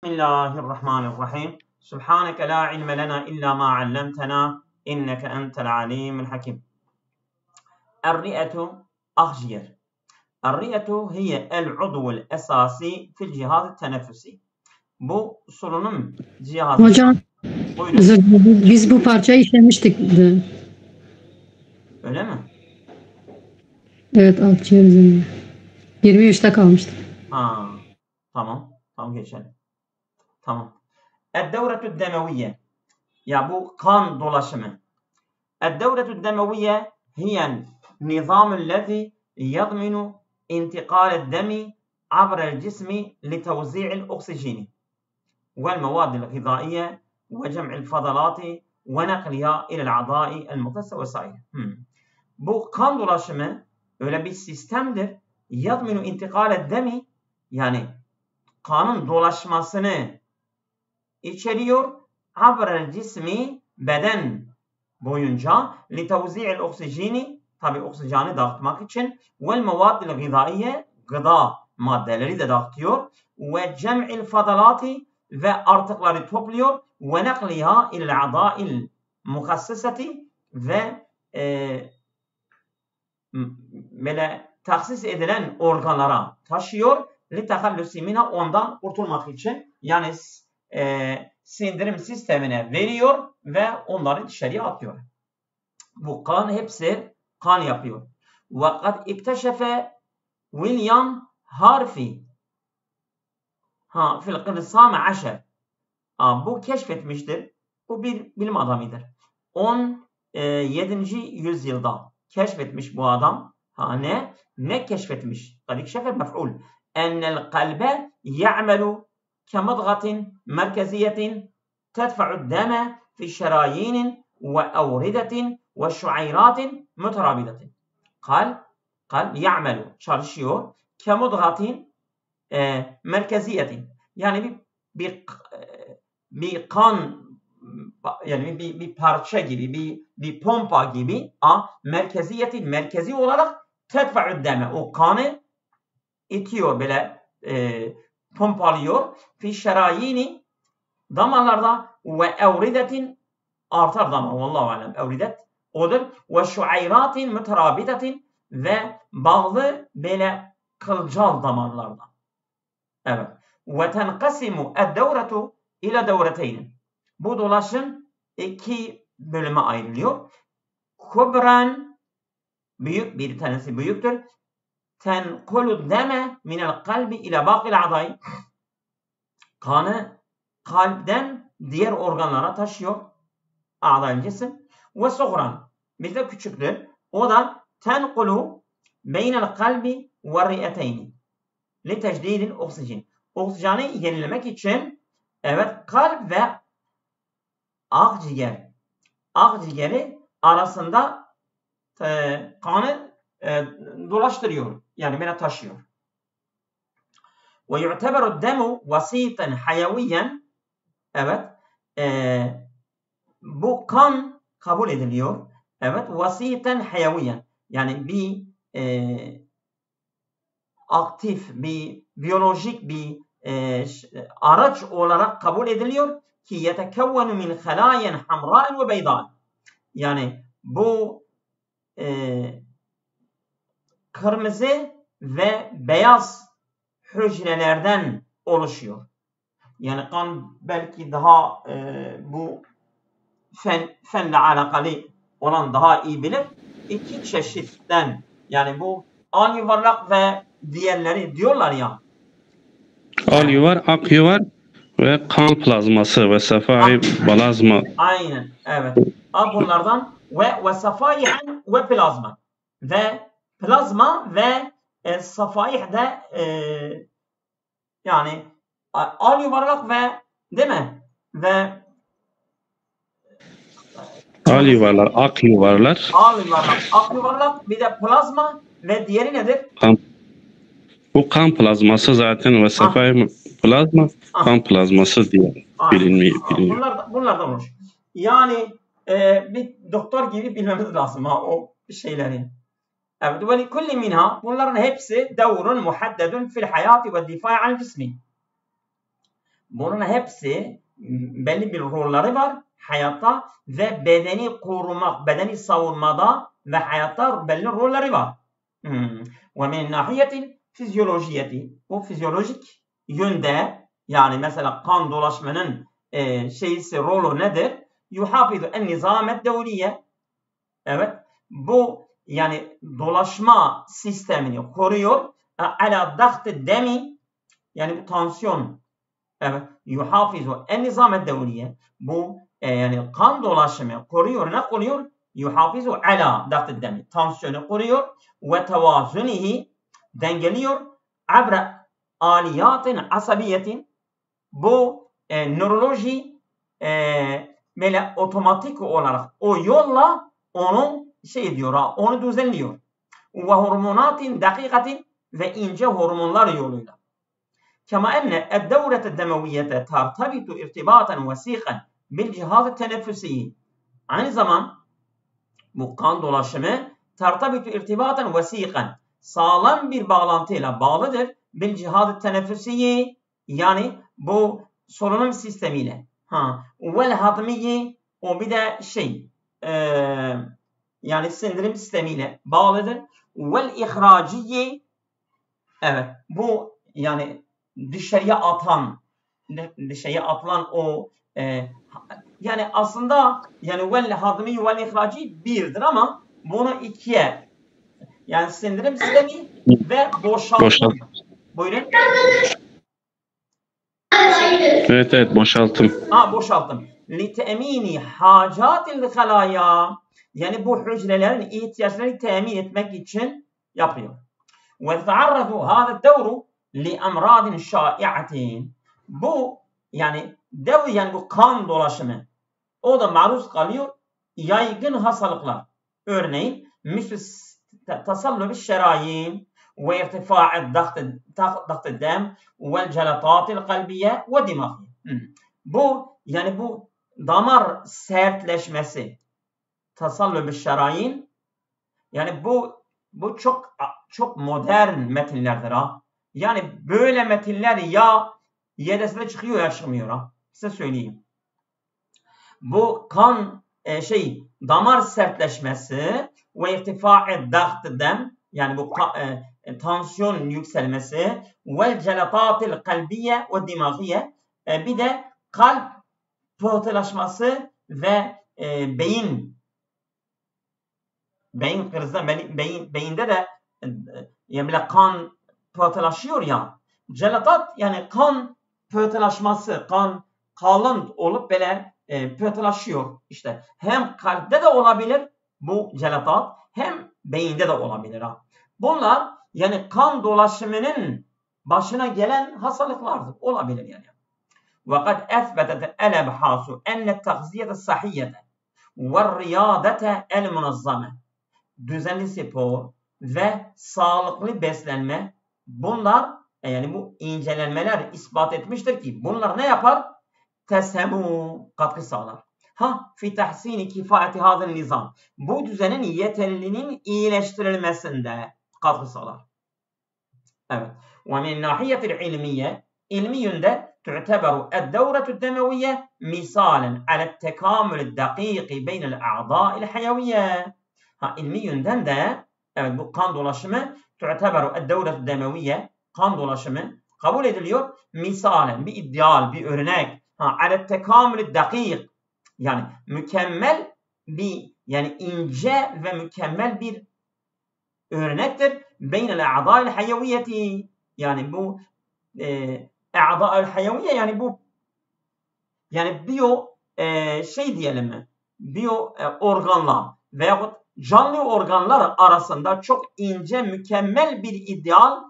Bismillahirrahmanirrahim. Subhaneke la ilme lena illa ma allamtena inneke entel alimul hakim. Er-ri'etu akciğer. Er-ri'etu hiye el-udvul esasi fil cihaz teneffüsi. Bu solunum cihazı. Hocam, biz bu parçayı işlemiştik. Öyle mi? Evet, akciğer üzerinde. 23'te kalmıştık. Tamam. Tamam geçelim. Tamam. Ed-devretü demeviye. Ya bu kan dolaşımı. Ed-devretü demeviye hiyen nizamüllezi yadminu intikal demi abrel cismi litevzi'il oksijeni vel mevadil gıdaiye ve cem'il fadalati ve nakliha ilel a'dai el muhtassa ve sair. Bu kan dolaşımı öyle bir sistemdir. Yadminu intikal demi, yani kanın dolaşmasını içeriyor. Abrel cismi, beden boyunca litevzi'il oksijeni, tabi oksijeni dağıtmak için, vel mevadil gıdaiye, gıda maddeleri de dağıtıyor, ve cem'il fadalati, ve artıkları topluyor, ve nakliha ilel a'da'il muhassesati, ve böyle tahsis edilen organlara taşıyor, litekhallusi minha, ondan kurtulmak için, yani sindirim sistemine veriyor ve onları dışarıya atıyor. Bu kan hepsi kan yapıyor. Vakat ikteşefe William Harvey fil kırsame aşer. Bu keşfetmiştir. Bu bir bilim adamıdır. 17. yüzyılda keşfetmiş bu adam. Ne keşfetmiş? Kad ikşefe mef'ul. Ennel kalbe ya'melu kemudgatin merkeziyetin tedfa'u deme fi şerayin ve evridetin ve şuayratin müterabidatin. Kalp ya'melu, çalışıyor. Kemudgatin merkeziyetin, yani bir kan, yani bir parça gibi, bir pompa gibi, merkeziyetin, merkezi olarak tedfa'u deme, o kanı itiyor, böyle pompalıyor. Fi şerayini, damarlarda, ve evridetin, artar damar, vallahu alem, evridet odur. Ve şuayratin müterabidatin, ve bağlı böyle kılcal damarlarda. Evet. Ve tenkasimu ed-devretu ila devreteyni. Bu dolaşım iki bölüme ayrılıyor. Kubran, büyük, bir tanesi büyüktür. Tenkulu deme minel kalbi ila baqil a'dai. Kanı kalpten diğer organlara taşıyor. A'dai cisim. Ve suğran, bir de küçüktür. O da tenkulu beynel kalbi ve ri'eteyni li tecdidil oksijen. Oksijeni yenilemek için, evet, kalp ve akciğeri arasında kanı dolaştırıyor. Yani böyle taşıyor. Ve yu'teberu demu vasiten hayaviyen. Evet. Bu kan kabul ediliyor. Evet. Vasiten hayaviyen. Yani bir aktif, bir biyolojik bir araç olarak kabul ediliyor ki yetekevvenu min halayen hamra'in ve beydan. Yani bu kırmızı ve beyaz hücrelerden oluşuyor. Yani kan belki daha bu fenle alakalı olan daha iyi bilir. İki çeşitten, yani bu al yuvarlak ve diğerleri diyorlar ya. Al yuvar, ak yuvar ve kan plazması ve safai plazma. Aynen, evet. Bunlardan ve safaihen ve plazma. Ve plazma ve safaih de yani al yuvarlak ve, değil mi? Ve al yuvarlar, ak yuvarlar. Al yuvarlak, ak yuvarlak, bir de plazma ve diğeri nedir? Bu kan plazması zaten ve safai plazma, kan plazması diye biliniyor. Bunlardan olur. Yani bir doktor gibi bilmemiz lazım o şeyleri. Evet, ve likulli minha, bunların hepsi devrun muhaddedun fil hayati ve difa' an cismi. Bunun hepsi belli bir rolleri var hayatta ve bedeni korumak, bedeni savunmada ve hayatta belli rolleri var. Ve min nahiyetil fizyolojiyeti, o fizyolojik yönde, yani mesela kan dolaşmanın rolü nedir? Yuhafizu en nizamet devriye. Evet, bu yani dolaşma sistemini koruyor. Ala dağıtı demi, yani bu tansiyon. Evet, yuhafizu en nizamet devriye. Bu yani kan dolaşımı koruyor. Ne koruyor? Yuhafizu ala dağıtı demi. Tansiyonu koruyor ve tevazunihi, dengeliyor. Abra aliyatin asabiyetin. Bu nöroloji böyle otomatik olarak o yolla onu onu düzenliyor. Ve hormonatin dakikatin, ve ince hormonlar yoluyla. Kema enne eddevret demeviyete tartabitu irtibaten vesiqen bil cihaz teneffüsi. Aynı zaman bu kan dolaşımı tartabitu irtibaten vesiqen, sağlam bir bağlantıyla bağlıdır. Bil cihaz teneffüsi, yani bu solunum sistemiyle. Vel hadmiyi, o bir de yani sindirim sistemiyle bağlıdır. Vel ihraciyi, evet, bu yani dışarıya atılan o yani aslında yani vel hadmiyi vel ihraci birdir ama bunu ikiye, yani sindirim sistemi ve boşaltım. Buyurun. Evet, boşaltım. Boşaltım. Litemini hacatil halaya, yani bu hücrelerin ihtiyaçlarını temin etmek için yapıyor. Ve taarradu hada devru li emradin şai'atin. Bu yani yani bu kan dolaşımı, o da maruz kalıyor yaygın hastalıklar. Örneğin tasallub şerayin ve irtifa'at dağıt dem ve celatatil kalbiye ve dimağiye. Bu yani bu damar sertleşmesi, tasallub şerayin, yani bu çok modern metinlerdir ha. Yani böyle metinler ya yedesine çıkıyor ya çıkmıyor ha. Size söyleyeyim. Bu kan damar sertleşmesi ve irtifa'at dağıt dem, yani bu tansiyon yükselmesi ve celatatil kalbiye ve dimağiye, bir de kalp pıhtılaşması ve beyin krizde, beyinde de yani kan pıhtılaşıyor ya. Celatat yani kan pıhtılaşması, kan kalın olup böyle pıhtılaşıyor. İşte hem kalpte de olabilir bu celatat, hem beyinde de olabilir ha. Bunlar yani kan dolaşımının başına gelen hastalıklardır. Olabilir yani. وقد أثبتت الأبحاث أن التغذية الصحية والرياضة المنظمة, düzenli spor ve sağlıklı beslenme, bunlar yani bu incelenmeler ispat etmiştir ki bunlar ne yapar? Tesemu, katkı sağlar. Fi tahsini kifayeti hazır nizam, bu düzenin yeterliliğinin iyileştirilmesinde katkı sağlar. Evet. Ve min nahiyetil ilmiye, ilmi yönde تعتبر الدورة الدموية مثالا على التكامل الدقيق بين الأعضاء الحيوية. İlmi yönden de evet, bu kan dolaşımı تعتبر الدورة الدموية, kan dolaşımı kabul ediliyor. Misalen, bir ideal, bir örnek. على التكامل الدقيق, yani mükemmel bir, yani ince ve mükemmel bir örnektir. بين الأعضاء الحيوية, yani bu a'da'ül hayaviye, yani bu yani diyelim mi? Organlar veyahut canlı organlar arasında çok ince, mükemmel bir ideal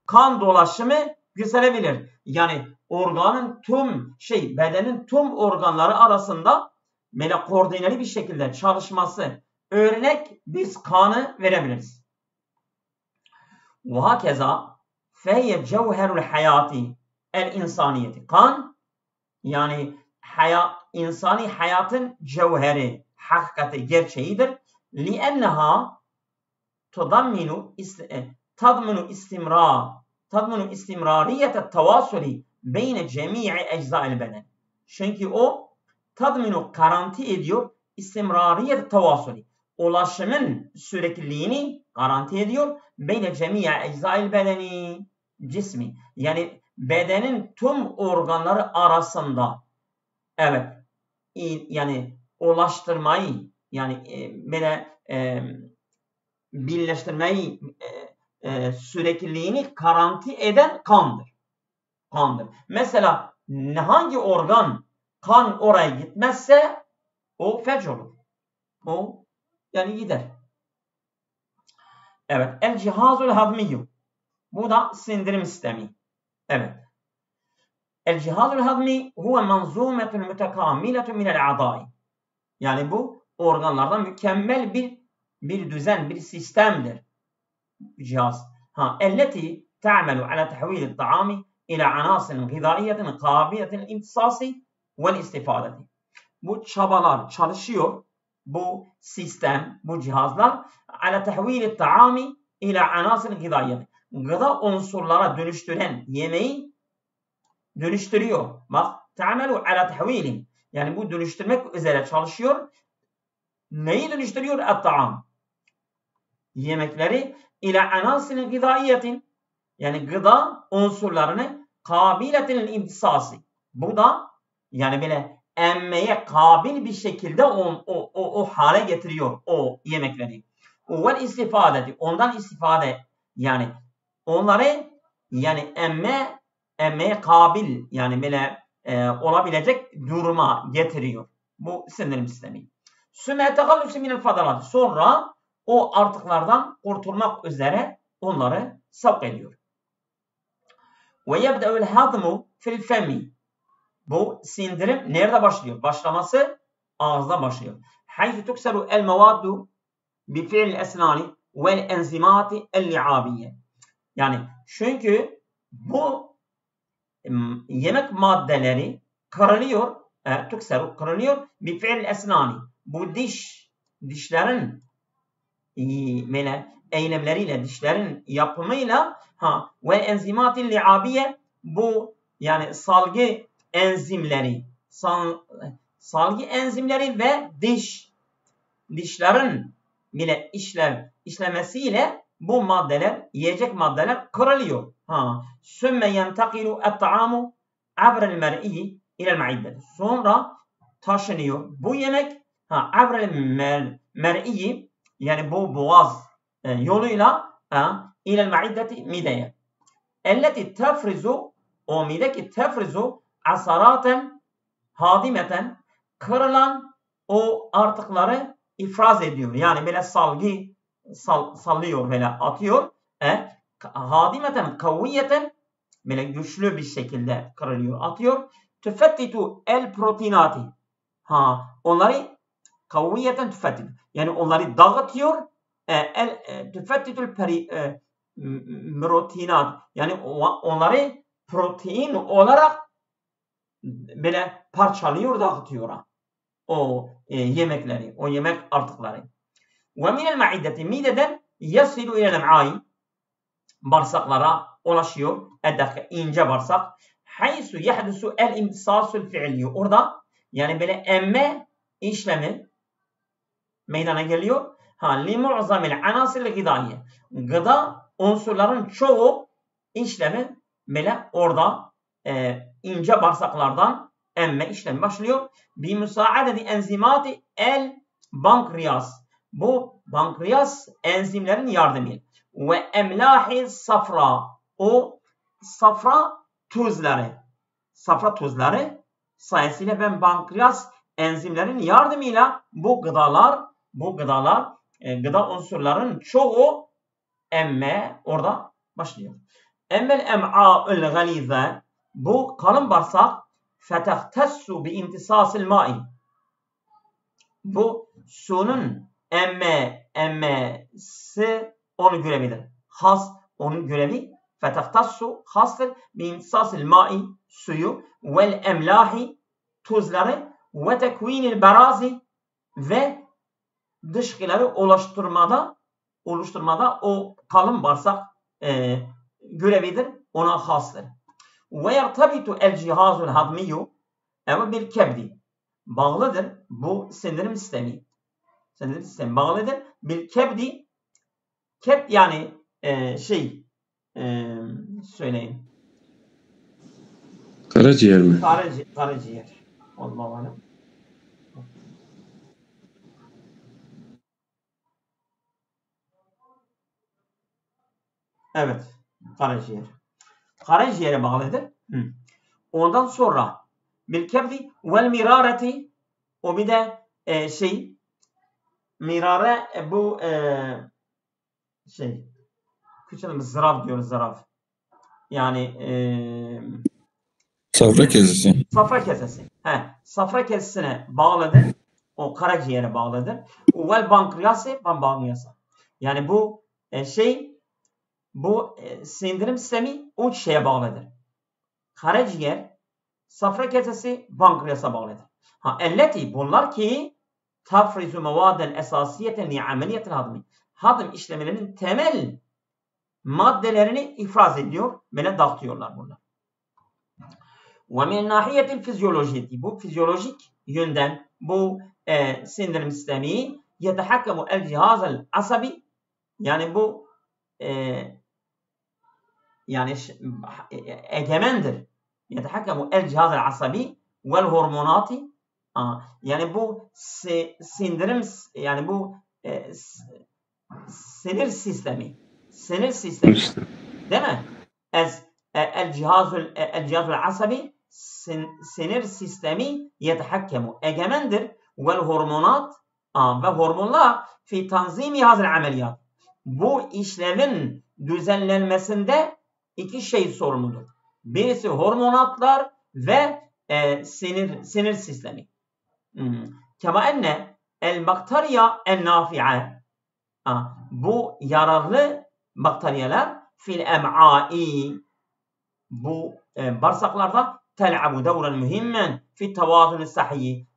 kan dolaşımı gösterebilir. Yani organın bedenin tüm organları arasında böyle koordineli bir şekilde çalışması, örnek biz kanı verebiliriz. Ve hakeza فهي جوهر الحياة الإنسانية. Kan yani insani hayatın cevheri, hakikati, gerçeğidir. لأنها تضمن استمرارية التواصل beyne cemii ecza'il beden. Çünkü o tadminu garanti ediyor istimrariyet tevasuli. Ulaşımın sürekliliğini garanti ediyor. Beyne cemii ecza'il bedeni cismi. Yani bedenin tüm organları arasında evet yani ulaştırmayı yani böyle birleştirmeyi sürekliliğini garanti eden kandır. Kandır. Mesela hangi organ kan oraya gitmezse o felç olur. O yani gider. Evet. El cihazul hazmiyyu. Bu da sindirim sistemi. Evet. El cihazul hazmi huve manzumetun mütekamiletun minel a'dai. Yani bu organlardan mükemmel bir düzen, bir sistemdir. Cihaz. Elleti ta'melu ala tahvilil ta'ami ila anasin gıdaiyetin kabiliyetin imtisasi vel istifadeti. Bu çabalar çalışıyor. Bu sistem, bu cihazlar ala tahvilil ta'ami ila anasin gıdaiyeti. Gıda unsurlara dönüştüren yemeği dönüştürüyor. Bak, ta'melu ala tahvilin. Yani bu dönüştürmek üzere çalışıyor. Neyi dönüştürüyor? Et-ta'am. Yemekleri ila anasin gıdaiyetin. Yani gıda unsurlarını kabiliyetin imtisası. Bu da yani böyle emmeye kabil bir şekilde o hale getiriyor o yemekleri. Vel istifadeti. Ondan istifade yani onları yani emmeye kabil yani böyle olabilecek duruma getiriyor. Bu sindirim sistemi. Sümme tegallüsü minel fadalat. Sonra o artıklardan kurtulmak üzere onları sevk ediyor. Ve yebde'ül hazmu fil femi. Bu sindirim nerede başlıyor? Başlaması ağızda başlıyor. Haythu tukseru el mevaddu bi fi'l esnani vel enzimati el li'abiyye. Yani çünkü bu yemek maddeleri kırılıyor, tukseru kırılıyor bi fi'l esnani. Bu dişlerin eylemleriyle, dişlerin yapımıyla ve enzimati li'abiyye bu yani salgı enzimleri ve dişlerin bile işlemesiyle bu maddeler, yiyecek maddeler kırılıyor. Sümme yentakilu et-ta'amu abrel mer'i ilel ma'iddet. Sonra taşınıyor. Bu yemek abrel mer'i yani bu boğaz yoluyla ilel ma'iddeti mideye. Elleti tefrizu o mideki tefrizu asaraten hadimeten kırılan o artıkları ifraz ediyor. Yani böyle sallıyor böyle atıyor. Hadimeten kavviyeten böyle güçlü bir şekilde kırılıyor atıyor. Tüfettitu el proteinati. Onları kavviyeten tüfettitu. Yani onları dağıtıyor. Tüfettitul proteinat. Yani onları protein olarak böyle parçalıyor, dağıtıyor. O yemekleri, o yemek artıkları. Ve minel ma'iddeti mideden yasilu ile lem'ai bağırsaklara ulaşıyor. İnce bağırsak. Haysu yahdusu el imtisasul fi'liyo. Orada yani böyle emme işlemi meydana geliyor. Li mu'zamil anasiril gıdaiye. Gıda unsurların çoğu işlemi böyle orada ince bağırsaklardan emme işlemi başlıyor. Bi müsaadeti enzimati el pankreas. Bu pankreas enzimlerin yardımıyla. Ve emlahi safra. O safra tuzları. Safra tuzları sayesinde ben pankreas enzimlerin yardımıyla bu gıda unsurların çoğu emme orada başlıyor. Emmel em'a'ül galize bu kalın bağırsak fetehtessu bi imtisasil ma'i. Bu suyun emmesi onun görevidir. Onun görevi fetehtessu hastır bi imtisasil ma'i suyu vel emlahi tuzları ve tekvinil barazi ve dışkıları oluşturmada o kalın bağırsak görevidir, ona hastır. Ve yertabitu el cihazul hadmiyu ama bil kebdi. Bağlıdır. Bu sindirim sistemi. Sindirim sistemi bağlıdır. Bil kebdi. Kebd yani söyleyin. Karaciğer mi? Karaciğer. Allahu alem. Evet. Karaciğer. Karaciğere bağlıdır. Ondan sonra bil kebdi vel mirareti, o bir de mirare bu küçük zıraf diyoruz, zıraf. Yani Safra kesesi. Safra kesesi. Safra kesesine bağlıdır. O karaciğere bağlıdır. Vel pankreası, pankreasa. Yani bu bu sindirim sistemi uç şeye bağlıdır. Karaciğer, safra kesesi, pankreasa bağlıdır. Elleti bunlar ki tafrizu mevaden esasiyeten li ameliyetil hadmi. Hadım işlemlerinin temel maddelerini ifraz ediyor. Böyle dağıtıyorlar bunlar. Ve min nahiyetil fizyolojiyeti. Bu fizyolojik yönden bu sindirim sistemi yetehakkamu el cihazal asabi. Yani bu yani egemendir. Yetehakkamu el cihazal asabi vel hormonati. Yani bu sindirim, yani bu sinir sistemi. Sinir sistemi. Değil mi? El cihazul asabi, sinir sistemi yetehakkamu, egemendir. Vel hormonat ve hormonlar fi tanzimi hazır ameliyat. Bu işlevin düzenlenmesinde iki şey sorumludur. Birisi hormonatlar ve sinir sistemi. Kema enne el bakteriya en nafi'a. Bu yararlı bakteriyeler fil em'ai, bu bağırsaklarda tel'abu devren mühimmen fi tevazun sahhi,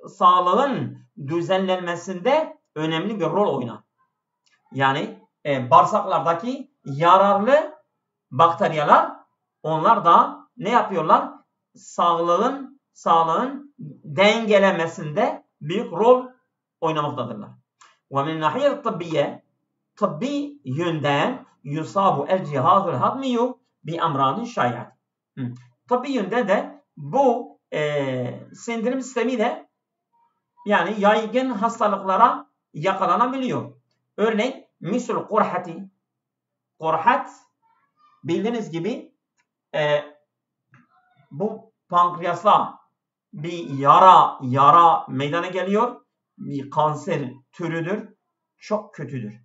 sağlığın düzenlenmesinde önemli bir rol oynar. Yani bağırsaklardaki yararlı bakteriyeler, onlar da ne yapıyorlar? Sağlığın dengelemesinde büyük rol oynamaktadırlar. Ve min nahiyet tıbbiye, tıbbi yönden yusabu el cihazul hadmiyu bi amradın şayat. Tıbbi yönde de bu sindirim sistemi de yani yaygın hastalıklara yakalanabiliyor. Örneğin misal kurhati. Kurhat bildiğiniz gibi bu pankreasa bir yara meydana geliyor. Bir kanser türüdür. Çok kötüdür.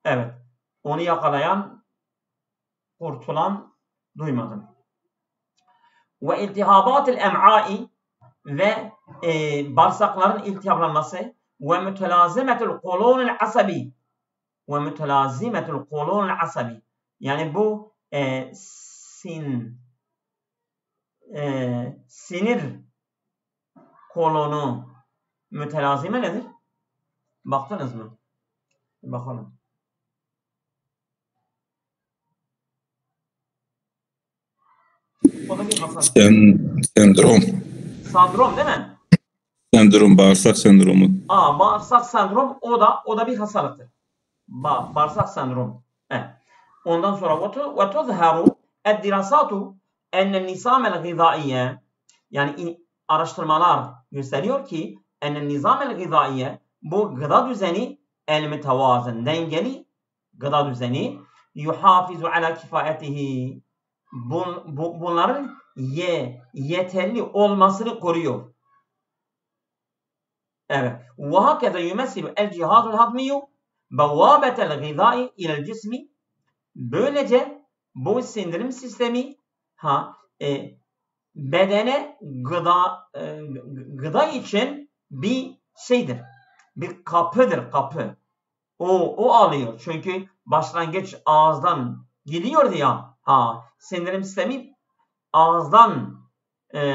Evet. Onu yakalayan, kurtulan duymadım. Ve iltihabatil em'ai, ve bağırsakların iltihaplanması, ve mütelazimetul kolonul asabi, ve mütelazimetul kolonul asabi. Yani bu sinir kolonu mütelazime nedir? Baktınız mı? Bakalım. O da bir hastalık. Sendrom. Sendrom değil mi? Sendrom, bağırsak sendromu. Bağırsak sendrom, o da bir hastalıktır. Bağırsak sendrom. Evet. Ondan sonra ve tuzharu eddirasatu ennel nizamel gıdaiye, yani araştırmalar gösteriyor ki ennel nizamel gıdaiye, bu gıda düzeni el mütevazın, dengeli gıda düzeni yuhafizu ala kifayetihi, bunların yeterli olmasını koruyor. Evet. Ve hakeza yumessilu el cihazul hadmiyu bevabetel gıdai ilel cismi. Böylece bu sindirim sistemi bedene gıda için bir şeydir. Bir kapıdır, kapı. O alıyor. Çünkü başlangıç ağızdan gidiyordu ya. Sindirim sistemi ağızdan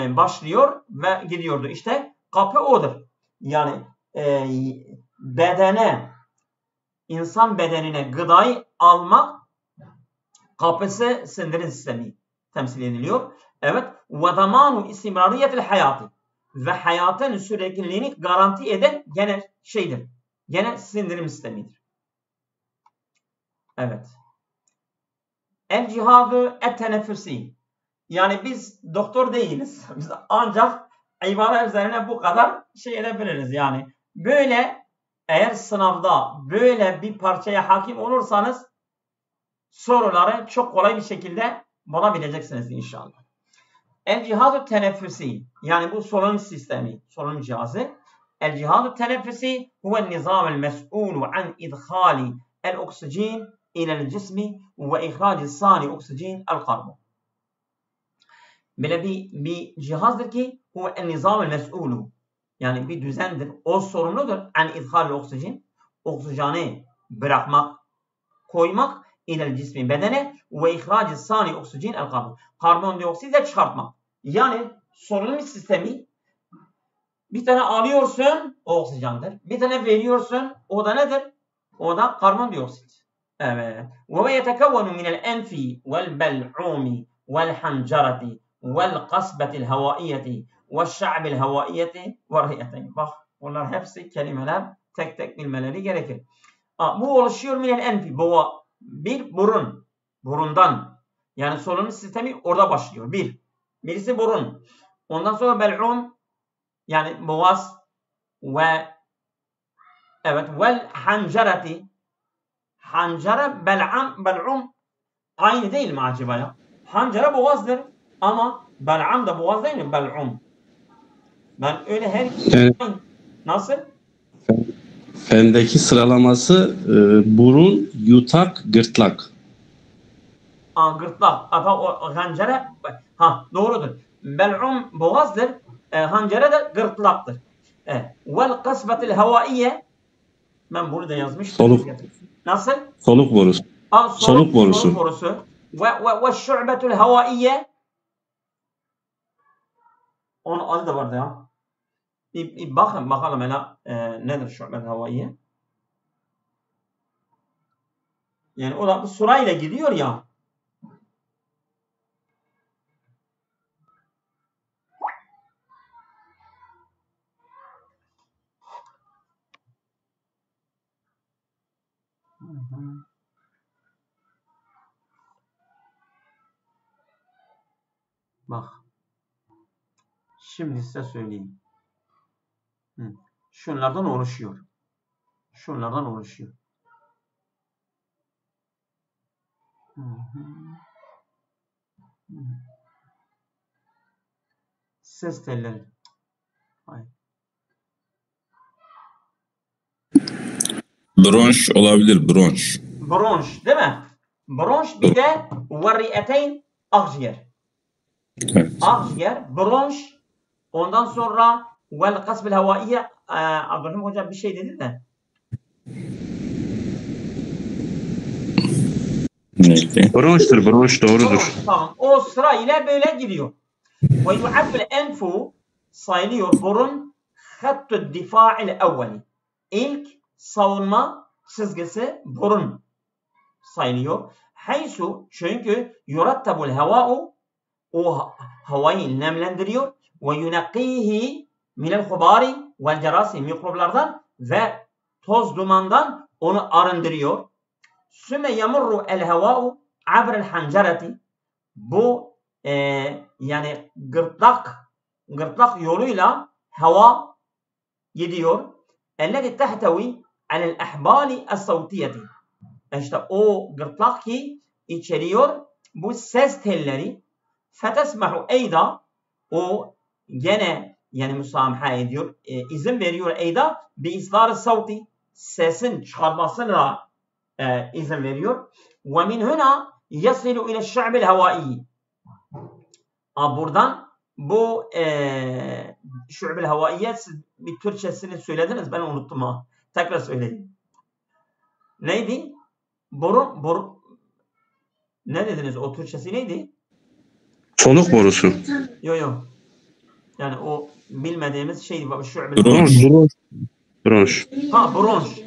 başlıyor ve gidiyordu. İşte kapı odur. Yani insan bedenine gıdayı almak Kapısı sindirim sistemi temsil ediliyor. Evet. Ve zamanu istimrariyetil hayatı. Ve hayatın sürekliliğini garanti eden gene şeydir. Gene sindirim sistemidir. Evet. El cihazı et teneffüsi. Yani biz doktor değiliz. Biz ancak ibare üzerine bu kadar şey edebiliriz. Yani böyle eğer sınavda böyle bir parçaya hakim olursanız soruları çok kolay bir şekilde bulabileceksiniz inşallah. El cihazı teneffüsi. Yani bu solunum sistemi, solunum cihazı. El cihazı teneffüsi huve nizamel mes'ulu an idhali el oksijen ilel cismi ve ihraci sani oksijen el karbon. Böyle bir cihazdır ki huve en nizamel mes'ulu. Yani bir düzendir. O sorumludur. En idhal oksijen. Oksijeni bırakmak, koymak ilel cismi bedene ve ihraci sani oksijen el karbon. Karbondioksit de çıkartmak. Yani solunum sistemi bir tane alıyorsun o oksijendir. Bir tane veriyorsun o da nedir? O da karbondioksit. Evet. Ve yetekevvenu minel enfi vel bel'umi vel hancarati vel kasbetil havaiyeti ve şa'bil havaiyeti ve riyeteyn. Bak bunlar hepsi kelimeler tek tek bilmeleri gerekir. Bu oluşuyor minel enfi. Bu bir burun. Burundan. Yani solunum sistemi orada başlıyor. Birisi burun. Ondan sonra bel'um yani boğaz ve evet vel hancarati. Hancara bel'um aynı değil mi acaba ya? Hancara boğazdır ama bel'am da boğaz değil mi? Bel'um. Ben öyle her ikisi nasıl? Fendeki sıralaması burun, yutak, gırtlak. Gırtlak. O hancara doğrudur. Bel'um boğazdır. Hancara da gırtlaktır. Vel kasbetil havaiye ben bunu da yazmıştım. Soluk. Nasıl? Soluk borusu. Soluk borusu. Soluk borusu. Ve şu'betul havaiye onun adı da vardı ya. Bakın bakalım hele nedir şu'betul havaiye? Yani o da bu sırayla gidiyor ya. Bak. Şimdi size söyleyeyim. Şunlardan oluşuyor. Şunlardan oluşuyor. Ses telleri. Hayır. Bronş olabilir, bronş. Bronş değil mi? Bronş bir de variyeteyn akciğer. Evet. Akciğer, bronş, ondan sonra vel kasbil havaiye Abdülhamid Hocam bir şey dedi de. Neydi? Bronştur, bronş doğrudur. Bronş, tamam. O sırayla böyle gidiyor. Ve yu'addul enfu sayılıyor burun hattü difa'il evveli. İlk savunma çizgisi burun sayılıyor. Haysu çünkü yurattabul hava'u o havayı nemlendiriyor ve yunaqqihi minel hubari vel cerasi mikroplardan ve toz dumandan onu arındırıyor. Sümme yamurru el hava'u abrel hancarati bu yani gırtlak yoluyla hava gidiyor. Elleti tehtevi alel ahbali as-savtiyeti. İşte o gırtlak ki içeriyor bu ses telleri. Fetesmehu eyda o gene yani müsamaha ediyor, izin veriyor eyda bi islar savti sesin çıkarmasına izin veriyor. Ve min huna yasilu ile şa'bil havai. Buradan bu şu'bil havaiye bir Türkçesini söylediniz ben unuttum ha. Tekrar söyleyeyim. Neydi? Boru ne dediniz? O Türkçesi neydi? Soluk borusu. Yo. Yani o bilmediğimiz şey Bronş. Bronş. bronş.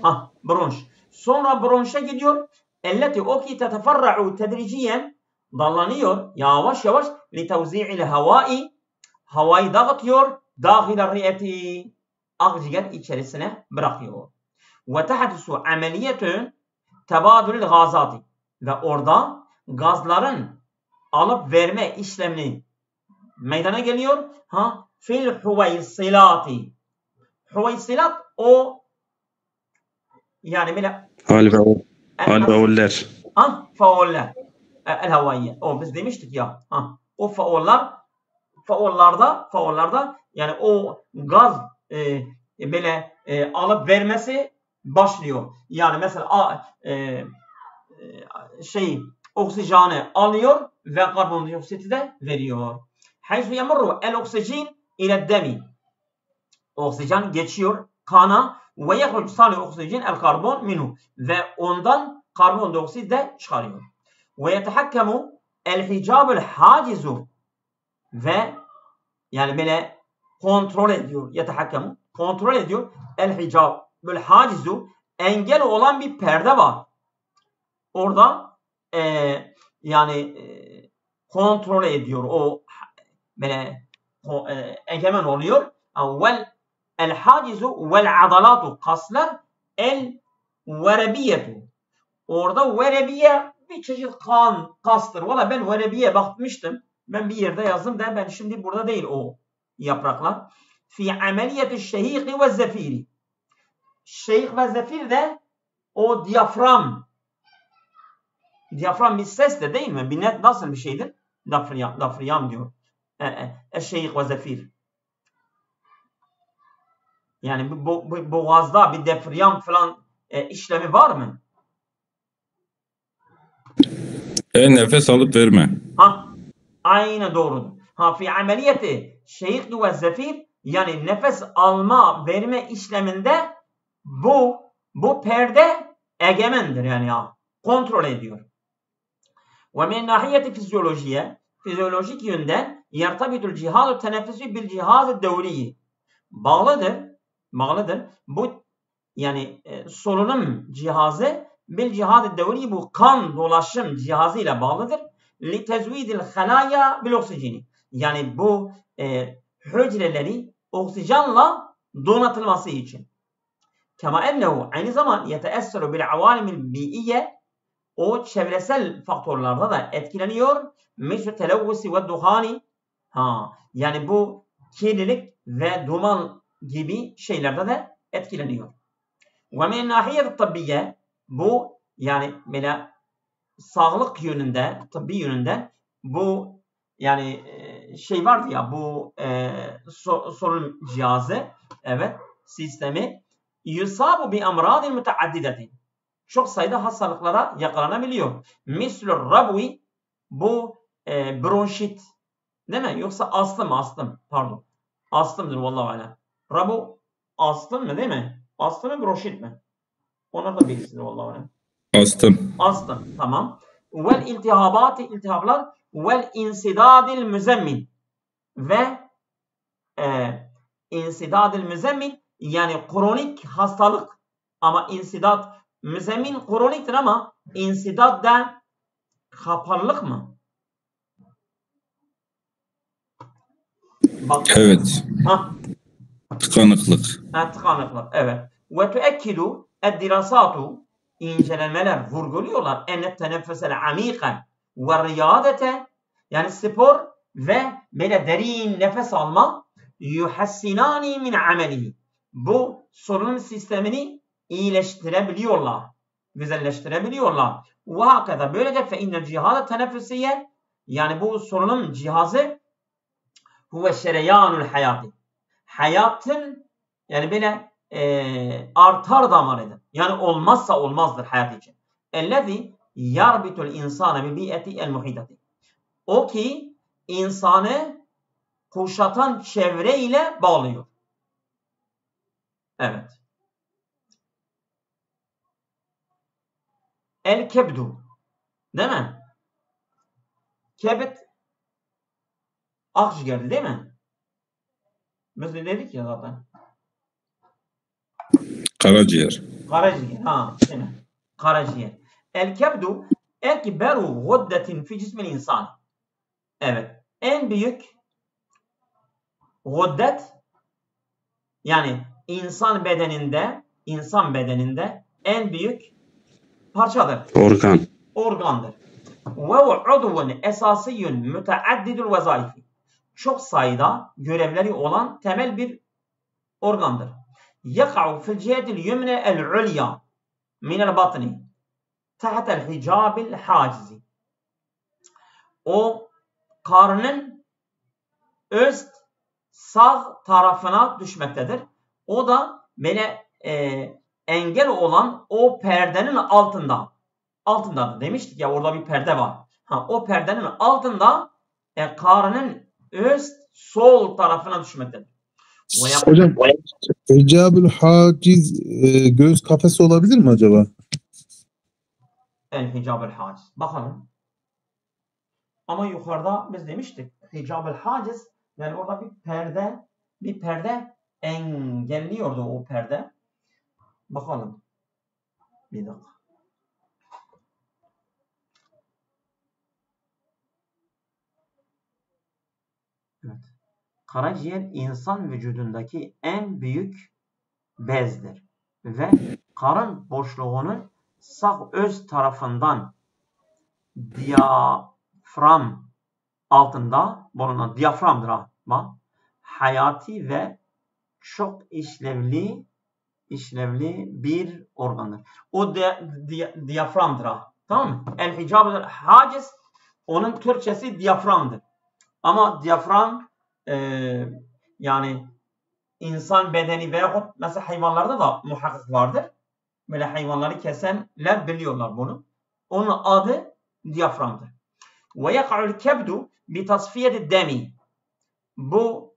Bronş. Sonra bronşa gidiyor. Elleti o ki teteferra'u tedriciyen dallanıyor yavaş yavaş litevzi'il havai havayı dağıtıyor dâhil riyeti akciğer içerisine bırakıyor. Ve tehdisu ameliyetün tebadülül gazati ve orada gazların alıp verme işlemini meydana geliyor. Fil huveysilati. Huveysilat o yani böyle Alveoller. Fauller. El havaiye. O biz demiştik ya. O faullarda yani o gaz böyle alıp vermesi başlıyor. Yani mesela oksijeni alıyor ve karbondioksiti de veriyor. Haysu yemurru el oksijen ile demi. Oksijen geçiyor kana ve yahruc salih oksijen el karbon minhu ve ondan karbondioksit de çıkarıyor. Ve yetehakkamu el hicabul hacizu ve yani böyle kontrol ediyor. Yetehakkamu kontrol ediyor. El hicabul hacizu engel olan bir perde var. Orada yani kontrol ediyor. O böyle egemen oluyor. Vel el hacizu vel adalatu kaslar el verebiyetu. Orada verebiye bir çeşit kastır. Valla ben verebiye bakmıştım. Ben bir yerde yazdım da ben şimdi burada değil o yapraklar. Fi ameliyeti şehik ve zefiri. Şehik ve zefir de o diyafram. Diyafram bir ses de değil mi? Bir net nasıl bir şeydir? Dafriyam diyor. Şehik ve zefir. Yani boğazda bir difriyam falan işlemi var mı? Nefes alıp verme. Aynı doğrudur. Fi ameliyeti şehik ve zefir yani nefes alma verme işleminde bu perde egemendir yani kontrol ediyor. Ve min nahiyeti fizyolojik yönden yertabitul cihaz-ı teneffüsü bil cihaz-ı devriyi bağlıdır. Bu yani solunum cihazı bil cihaz-ı devriyi bu kan dolaşım cihazı ile bağlıdır. Li tezvidil halaya bil oksijeni. Yani bu hücreleri oksijenle donatılması için. Kema ennehu aynı zaman yeteesseru bil avalimil bi'iyye o çevresel faktörlerde de etkileniyor. Mislu televvusi ve duhani. Yani bu kirlilik ve duman gibi şeylerde de etkileniyor. Ve min nahiyet tabbiye bu yani böyle sağlık yönünde, tıbbi yönünde bu yani şey vardı ya bu solunum cihazı evet sistemi yusabu bi amradin müteaddidetin. Çok sayıda hastalıklara yakalanabiliyor. Mislur rabwi bu bronşit değil mi? Yoksa astım pardon. Astımdır vallahi alem. Rabu astım mı değil mi? Astım mı bronşit mi? Onlar da birisidir vallahi alem. Astım tamam. Vel iltihablar vel insidadil müzemmin ve insidadil müzemmin yani kronik hastalık ama insidat müzemmin kroniktir ama insidat da kaparlık mı? Bak. Evet. Tıkanıklık. Tıkanıklık evet. Ve tuekkidu eddirasatu incelemeler vurguluyorlar enne teneffesel amika ve riyadete yani spor ve böyle derin nefes alma yuhassinani min amelihi. Bu solunum sistemini iyileştirebiliyorlar. Güzelleştirebiliyorlar. Ve hakeza böylece fe innel cihaz teneffüsiye yani bu solunum cihazı huve şereyanul hayati. Hayatın yani böyle artar damarıdır. Yani olmazsa olmazdır hayat için. Ellezî yarbitul insâne bi bi'eti el muhidati. O ki insanı kuşatan çevre ile bağlıyor. Evet. El kebdu. Değil mi? Kebet akciğerdi değil mi? Biz de dedik ya zaten. Karaciğer. Karaciğer. Değil mi? Karaciğer. El kebdu ekberu guddetin fi cismil insan. Evet. En büyük guddet, yani insan bedeninde en büyük parçadır. Organdır. Ve udvun esasiyyun müteaddidul vezaifi. Çok sayıda görevleri olan temel bir organdır. Yaka'u fil cihetil yumne el-ulya minel batni tahtel hicabil hacizi. O karnın üst sağ tarafına düşmektedir. O da böyle engel olan o perdenin altındadır. Demiştik ya, orada bir perde var. O perdenin altında karnın üst sol tarafına düşmektedir. Hocam, Hicabül Haciz göğüs kafesi olabilir mi acaba? El hicabül haciz. Bakalım. Ama yukarıda biz demiştik. Hicabül haciz, yani orada bir perde engelliyordu o perde. Bakalım. Bir dakika. Evet. Karaciğer insan vücudundaki en büyük bezdir ve karın boşluğunun sağ öz tarafından diyafram altında bulunan diyaframdır ama hayati ve çok işlevli bir organdır. O diyaframdır. Tamam mı? El hicabül haciz, onun Türkçesi diyaframdır. Ama diyafram yani insan bedeni veyahut mesela hayvanlarda da muhakkak vardır. Böyle hayvanları kesenler biliyorlar bunu. Onun adı diyaframdır. Ve yaka'ul kebdu bi tasfiyeti demi. Bu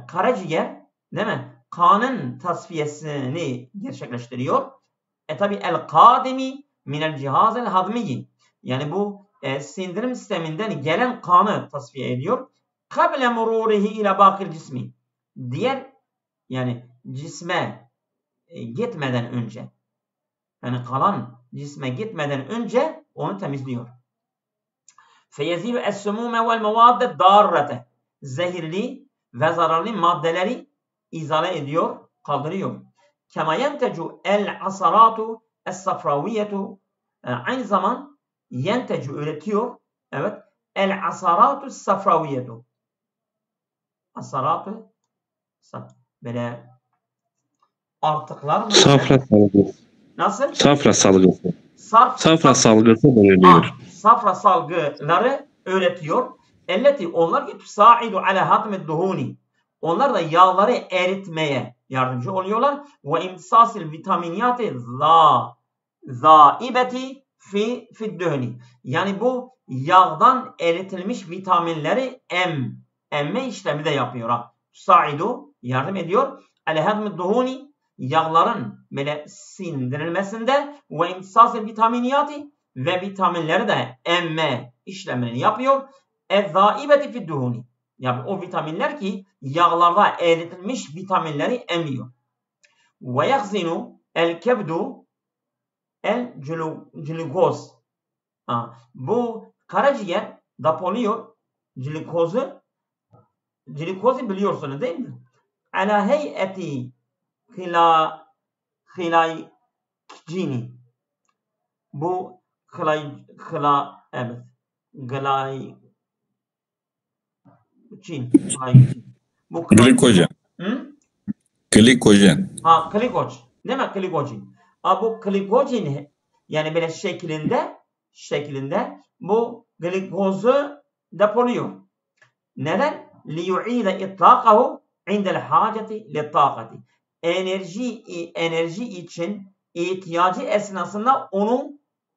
karaciğer, değil mi? Kanın tasfiyesini gerçekleştiriyor. Tabi el kadimi minel cihazel hadmiyi. Yani bu sindirim sisteminden gelen kanı tasfiye ediyor. Kable mururihi ila bakil cismi. Diğer, yani cisme gitmeden önce, yani kalan cisme gitmeden önce onu temizliyor. Feyezilu es-sumume vel mevadde darrete. Zehirli ve zararlı maddeleri izale ediyor, kaldırıyor. Kema yentecu el asaratu es-safraviyetu. Aynı zaman yentecu üretiyor. Evet. El asaratu es-safraviyetu. Asaratu böyle artıklar mı? Safra salgısı. Nasıl? Safra salgısı. Safra salgısı deniliyor. Safra salgıları üretiyor. Elleti, onlar ki tusaidu ala hatmed duhuni. Onlar da yağları eritmeye yardımcı oluyorlar. Ve imtisasil vitaminiyati zaibeti fi duhuni. Yani bu yağdan eritilmiş vitaminleri emme işlemi de yapıyor. Tusaidu, yardım ediyor. Ala hatmed duhuni, yağların böyle sindirilmesinde ve imtisasil vitaminiyati, ve vitaminleri de emme işlemini yapıyor. Zaibeti fi duhuni. Yani o vitaminler ki yağlarda eritilmiş vitaminleri emiyor. Ve yakzinu el kebdu el glikoz. Bu karaciğer depoluyor glikozu. Glikozu biliyorsunuz değil mi? Ala heyeti hilaycini. Bu bu Glikojen. Glikojen. Glikojen. Değil mi? Glikojen. Bu glikojen, yani böyle şeklinde bu glikozu depoluyor. Neden? Liyu'ide itlaqahu indel haceti littaqati. Enerji için ihtiyacı esnasında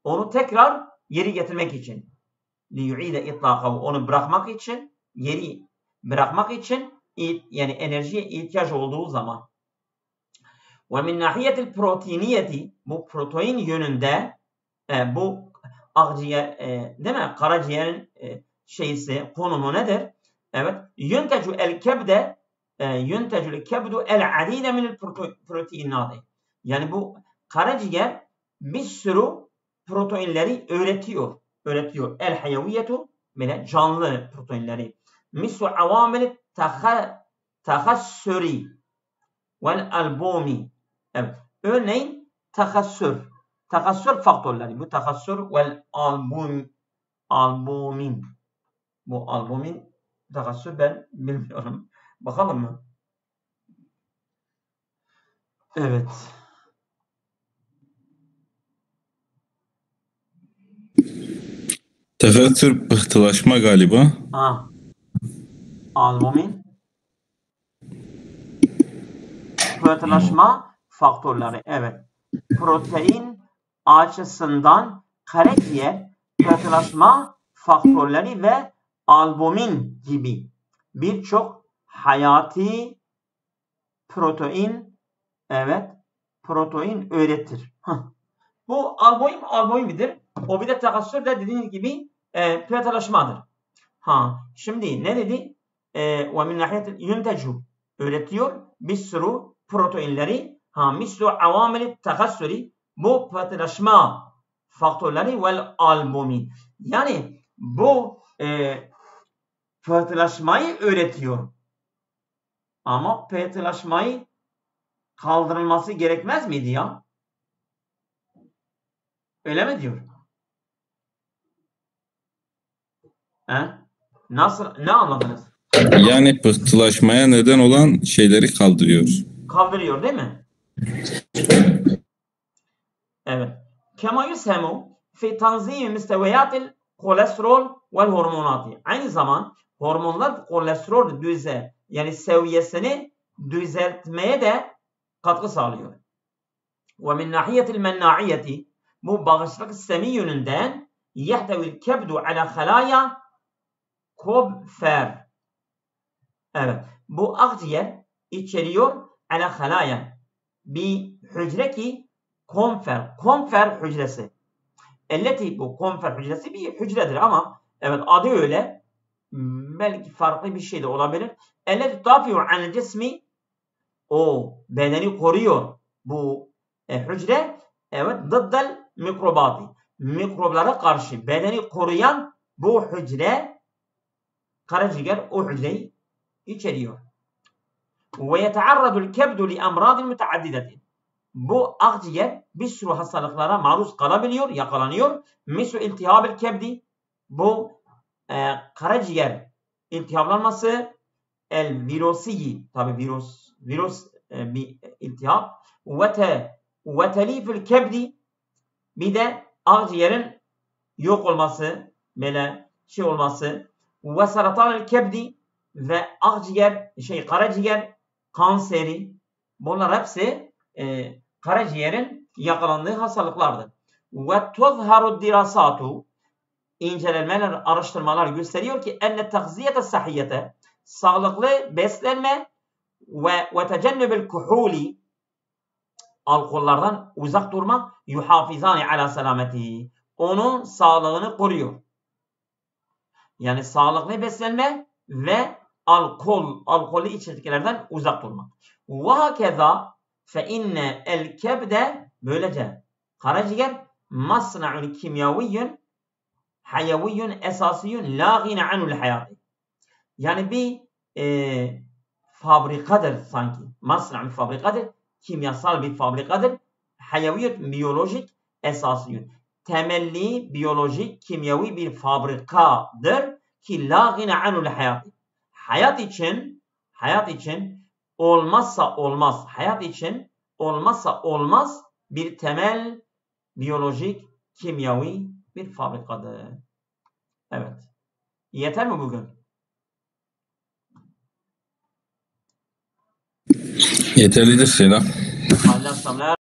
onu tekrar geri getirmek için. Liyu'ide itlaqahu, onu bırakmak için, geri bırakmak için, yani enerjiye ihtiyaç olduğu zaman. Ve min nahiyetil proteiniyeti, bu protein yönünde bu akciğer, değil mi? Karaciğerin konumu nedir? Evet. Yüntecu el kebde yüntecu kebdu el adide minel proteinati. Yani bu karaciğer bir sürü proteinleri öğretiyor. El hayaviyetu böyle canlı proteinleri. Mislu avamil tahassuri vel albumi. Evet. Örneğin tahassür faktörleri. Bu tahassür vel albumin. Bu albumin tahassür ben bilmiyorum. Bakalım mı? Evet. Tefekkür pıhtılaşma galiba. Albumin pıhtılaşma faktörleri. Evet. Protein açısından karaciğer pıhtılaşma faktörleri ve albumin gibi birçok hayati protein öğretir. Bu albumindir. O bir de takassür de dediğiniz gibi pıhtılaşmadır. Şimdi ne dedi? Ve min nahiyet yuntecu öğretiyor bir sürü proteinleri. Mislu avamil takassüri bu pıhtılaşma faktörleri vel albumin. Yani bu pıhtılaşmayı öğretiyor. Ama pıhtılaşmayı kaldırılması gerekmez miydi ya? Öyle mi diyor? Nasıl? Ne anladınız? Yani pıhtılaşmaya neden olan şeyleri kaldırıyor. Kaldırıyor değil mi? Evet. Kema yushemu fi tanzimi müsteviyatil kolesterol vel hormonati. Aynı zaman hormonlar kolesterol yani seviyesini düzeltmeye de katkı sağlıyor. Ve min nahiyetil menna'iyeti bu bağışıklık sistemi yönünden yehtevil kebdu ala halaya kobfer. Evet. Bu akciğer içeriyor ala halaya bir hücre ki konfer hücresi. Elleti bu konfer hücresi bir hücredir ama evet adı öyle. Belki farklı bir şey de olabilir. Elleti tudafi'u anil cismi o bedeni koruyor bu hücre. Evet dıddel mikrobati. Mikroplara karşı bedeni koruyan bu hücre karaciğer o hücreyi içeriyor. Ve yetearradul kebdu li amradin müteaddidetin. Bu akciğer bir sürü hastalıklara maruz kalabiliyor, yakalanıyor. Mislu iltihabil kebdi bu karaciğer iltihaplanması el virusiyi tabi virüs bir iltihap ve telifil kebdi bir de akciğerin yok olması böyle şey olması ve saratanil kebdi ve karaciğer kanseri bunlar hepsi karaciğerin yakalandığı hastalıklardır. Ve tuzharu dirasatu incelemeler, araştırmalar gösteriyor ki enne takziyete sahiyete sağlıklı beslenme ve tecennübül kuhuli alkollardan uzak durmak yuhafizani ala selameti onun sağlığını koruyor. Yani sağlıklı beslenme ve alkollü içeceklerden uzak durmak. Ve hakeza fe inne el kebde böylece karaciğer masna'un kimyaviyyun hayaviyyun esasiyyun la gine anul hayati. Yani bir fabrikadır sanki. Masna'un fabrikadır. Kimyasal bir fabrikadır. Hayaviyyun biyolojik esasiyyun. Temelli biyolojik kimyavi bir fabrikadır ki la gine anul hayati. Hayat için olmazsa olmaz bir temel biyolojik kimyavi bir fabrikadır. Evet. Yeter mi bugün? Yeterlidir Selam. Hayırlı akşamlar.